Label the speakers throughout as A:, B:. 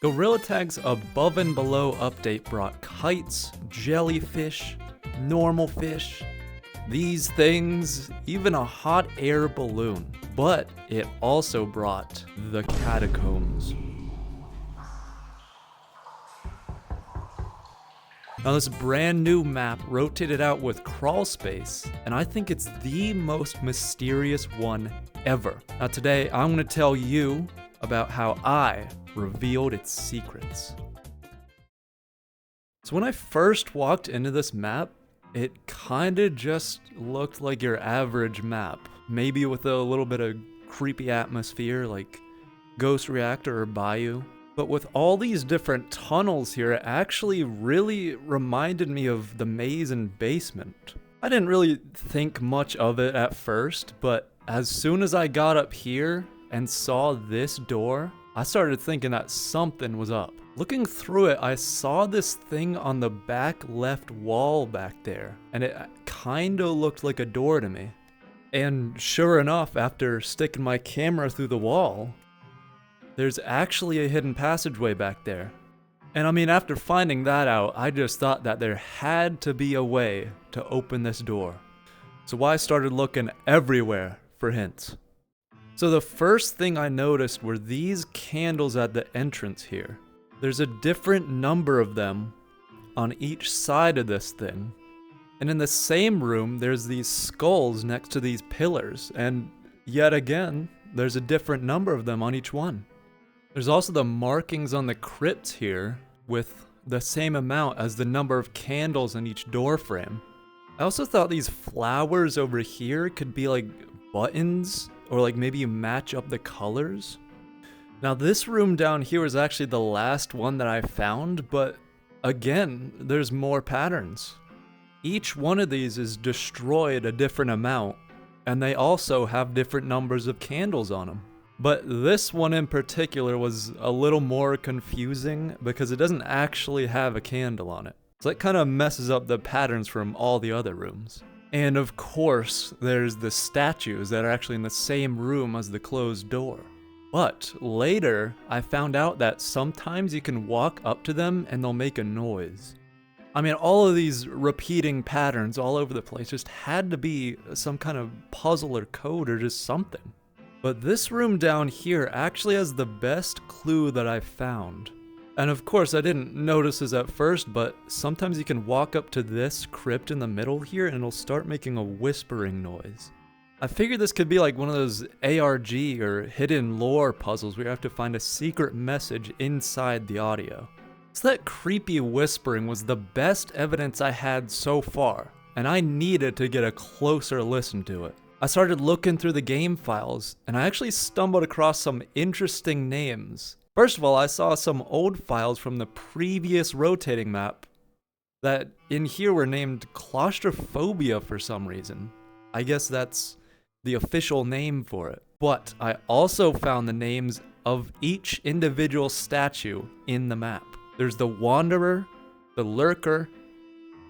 A: Gorilla Tag's above and below update brought kites, jellyfish, normal fish, these things, even a hot air balloon. But it also brought the Catacombs. Now this brand new map rotated out with crawl space, and I think it's the most mysterious one ever. Now today, I'm gonna tell you about how I revealed its secrets. So when I first walked into this map, it kinda just looked like your average map. Maybe with a little bit of creepy atmosphere like Ghost Reactor or Bayou. But with all these different tunnels here, it actually really reminded me of the maze and basement. I didn't really think much of it at first, but as soon as I got up here and saw this door, I started thinking that something was up. Looking through it, I saw this thing on the back left wall back there, and it kinda looked like a door to me. And sure enough, after sticking my camera through the wall, there's actually a hidden passageway back there. And I mean, after finding that out, I just thought that there had to be a way to open this door. So I started looking everywhere for hints. So the first thing I noticed were these candles at the entrance here. There's a different number of them on each side of this thing. And in the same room, there's these skulls next to these pillars. And yet again, there's a different number of them on each one. There's also the markings on the crypts here with the same amount as the number of candles in each door frame. I also thought these flowers over here could be like buttons, or like maybe you match up the colors. Now this room down here is actually the last one that I found, but again, there's more patterns. Each one of these is destroyed a different amount, and they also have different numbers of candles on them. But this one in particular was a little more confusing because it doesn't actually have a candle on it. So that kind of messes up the patterns from all the other rooms. And of course, there's the statues that are actually in the same room as the closed door. But later, I found out that sometimes you can walk up to them and they'll make a noise. I mean, all of these repeating patterns all over the place just had to be some kind of puzzle or code or just something. But this room down here actually has the best clue that I found. And of course, I didn't notice this at first, but sometimes you can walk up to this crypt in the middle here and it'll start making a whispering noise. I figured this could be like one of those ARG or hidden lore puzzles where you have to find a secret message inside the audio. So that creepy whispering was the best evidence I had so far, and I needed to get a closer listen to it. I started looking through the game files, and I actually stumbled across some interesting names. First of all, I saw some old files from the previous rotating map that in here were named Claustrophobia for some reason. I guess that's the official name for it. But I also found the names of each individual statue in the map. There's the Wanderer, the Lurker,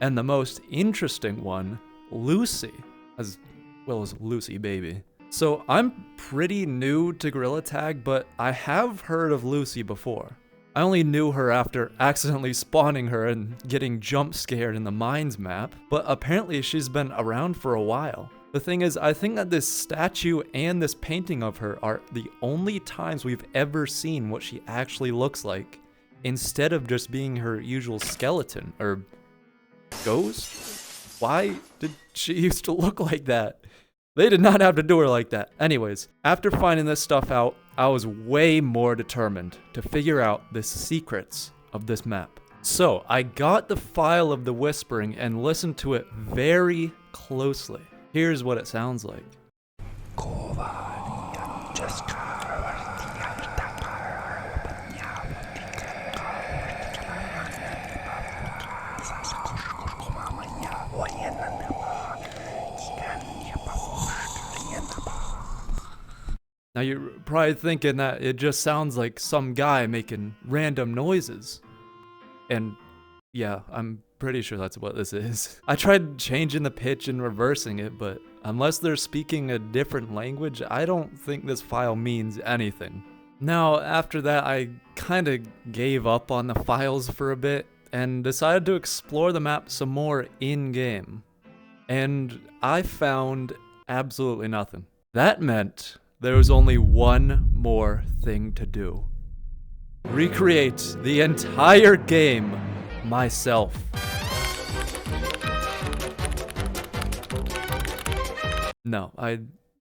A: and the most interesting one, Lucy, as well as Lucy Baby. So I'm pretty new to Gorilla Tag, but I have heard of Lucy before. I only knew her after accidentally spawning her and getting jump scared in the Mines map, but apparently she's been around for a while. The thing is, I think that this statue and this painting of her are the only times we've ever seen what she actually looks like, instead of just being her usual skeleton, or ghost? Why did she used to look like that? They did not have to do her like that. Anyways, after finding this stuff out, I was way more determined to figure out the secrets of this map. So I got the file of the whispering and listened to it very closely. Here's what it sounds like. Now you're probably thinking that it just sounds like some guy making random noises. And yeah, I'm pretty sure that's what this is. I tried changing the pitch and reversing it, but unless they're speaking a different language, I don't think this file means anything. Now, after that, I kind of gave up on the files for a bit and decided to explore the map some more in-game. And I found absolutely nothing. That meant there was only one more thing to do. Recreate the entire game myself. No, I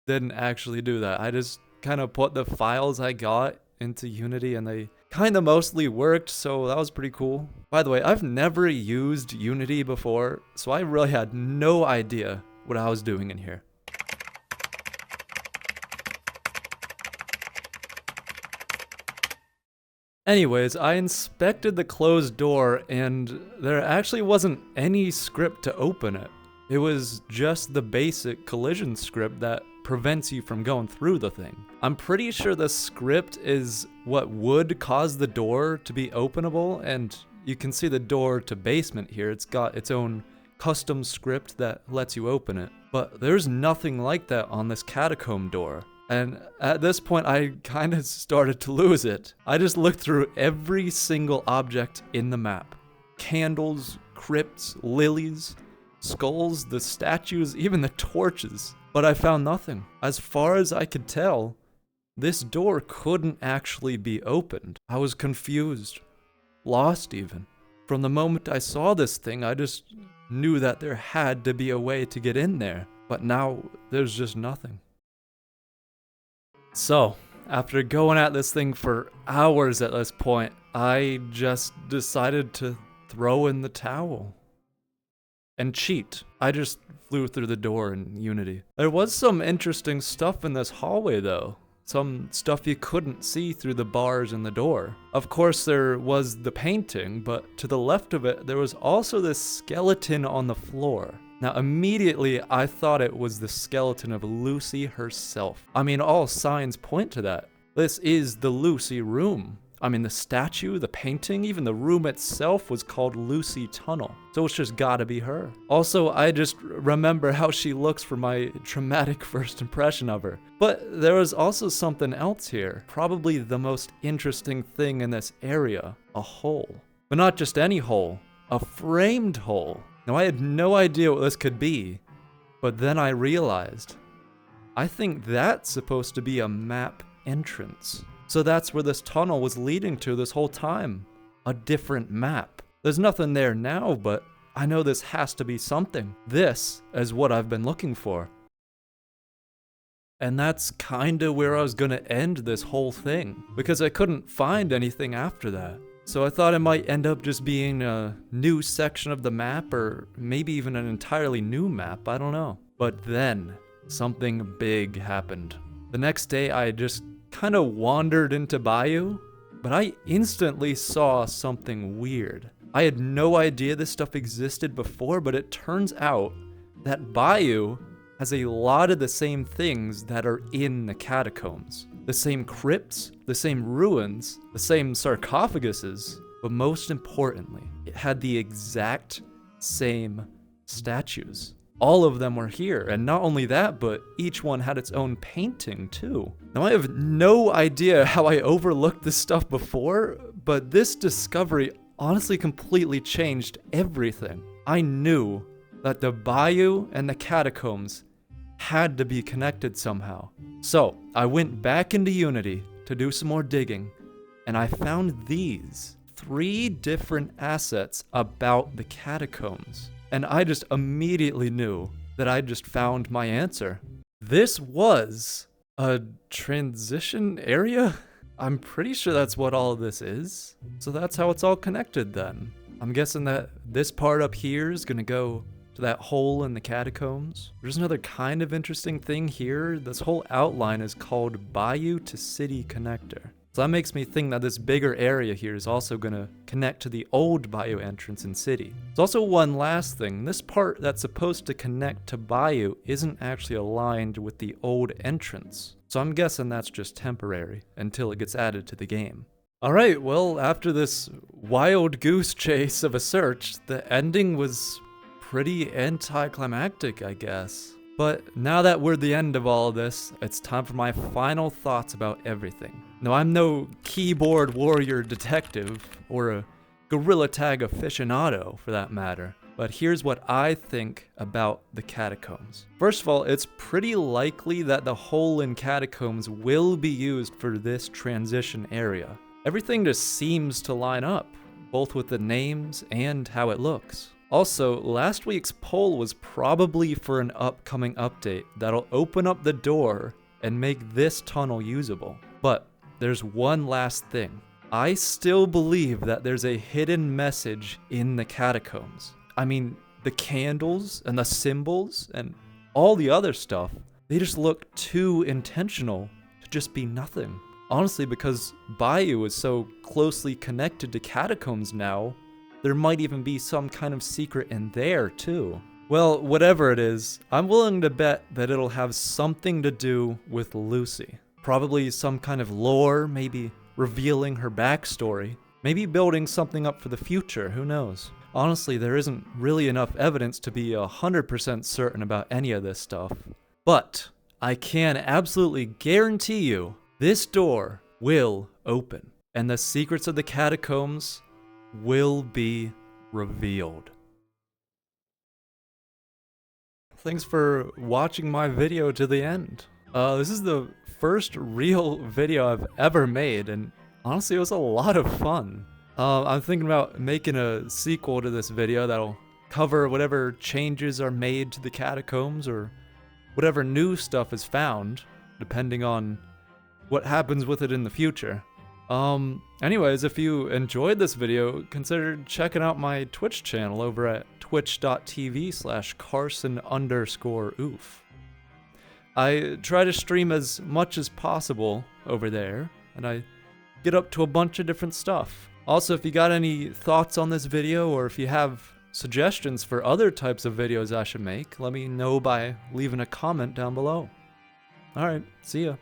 A: didn't actually do that. I just kind of put the files I got into Unity and they kind of mostly worked, so that was pretty cool. By the way, I've never used Unity before, so I really had no idea what I was doing in here. Anyways, I inspected the closed door and there actually wasn't any script to open it. It was just the basic collision script that prevents you from going through the thing. I'm pretty sure the script is what would cause the door to be openable, and you can see the door to basement here. It's got its own custom script that lets you open it. But there's nothing like that on this catacomb door. And at this point, I kind of started to lose it. I just looked through every single object in the map. Candles, crypts, lilies, skulls, the statues, even the torches. But I found nothing. As far as I could tell, this door couldn't actually be opened. I was confused, lost even. From the moment I saw this thing, I just knew that there had to be a way to get in there. But now, there's just nothing. So, after going at this thing for hours at this point, I just decided to throw in the towel. And cheat. I just flew through the door in Unity. There was some interesting stuff in this hallway though. Some stuff you couldn't see through the bars in the door. Of course there was the painting, but to the left of it there was also this skeleton on the floor. Now immediately I thought it was the skeleton of Lucy herself. I mean, all signs point to that. This is the Lucy room. I mean, the statue, the painting, even the room itself was called Lucy Tunnel. So it's just gotta be her. Also, I just remember how she looks from my traumatic first impression of her. But there was also something else here. Probably the most interesting thing in this area. A hole. But not just any hole. A framed hole. Now, I had no idea what this could be. But then I realized. I think that's supposed to be a map entrance. So that's where this tunnel was leading to this whole time. A different map. There's nothing there now, but I know this has to be something. This is what I've been looking for. And that's kinda where I was gonna end this whole thing, because I couldn't find anything after that. So I thought it might end up just being a new section of the map, or maybe even an entirely new map, I don't know. But then, something big happened. The next day I just kind of wandered into Bayou, but I instantly saw something weird. I had no idea this stuff existed before, but it turns out that Bayou has a lot of the same things that are in the catacombs. The same crypts, the same ruins, the same sarcophaguses, but most importantly, it had the exact same statues. All of them were here, and not only that, but each one had its own painting too. Now I have no idea how I overlooked this stuff before, but this discovery honestly completely changed everything. I knew that the Bayou and the catacombs had to be connected somehow. So I went back into Unity to do some more digging, and I found these 3 different assets about the catacombs. And I just immediately knew that I just found my answer. This was a transition area? I'm pretty sure that's what all of this is. So that's how it's all connected then. I'm guessing that this part up here is gonna go to that hole in the catacombs. There's another kind of interesting thing here. This whole outline is called Bayou to City Connector. So that makes me think that this bigger area here is also gonna connect to the old Bayou entrance in City. There's also one last thing. This part that's supposed to connect to Bayou isn't actually aligned with the old entrance. So I'm guessing that's just temporary until it gets added to the game. Alright, well, after this wild goose chase of a search, the ending was pretty anticlimactic, I guess. But now that we're at the end of all of this, it's time for my final thoughts about everything. Now, I'm no keyboard warrior detective, or a gorilla tag aficionado for that matter, but here's what I think about the Catacombs. First of all, it's pretty likely that the hole in Catacombs will be used for this transition area. Everything just seems to line up, both with the names and how it looks. Also, last week's poll was probably for an upcoming update that'll open up the door and make this tunnel usable. But there's one last thing. I still believe that there's a hidden message in the Catacombs. I mean, the candles and the symbols and all the other stuff, they just look too intentional to just be nothing. Honestly, because Bayou is so closely connected to Catacombs now, there might even be some kind of secret in there too. Well, whatever it is, I'm willing to bet that it'll have something to do with Lucy. Probably some kind of lore, maybe revealing her backstory, maybe building something up for the future, who knows? Honestly, there isn't really enough evidence to be 100% certain about any of this stuff. But I can absolutely guarantee you, this door will open, and the secrets of the Catacombs will be revealed. Thanks for watching my video to the end. This is the first real video I've ever made, and honestly it was a lot of fun. I'm thinking about making a sequel to this video that'll cover whatever changes are made to the Catacombs or whatever new stuff is found, depending on what happens with it in the future. Anyways, if you enjoyed this video, consider checking out my Twitch channel over at twitch.tv/Carson_oof. I try to stream as much as possible over there, and I get up to a bunch of different stuff. Also, if you got any thoughts on this video, or if you have suggestions for other types of videos I should make, let me know by leaving a comment down below. Alright, see ya.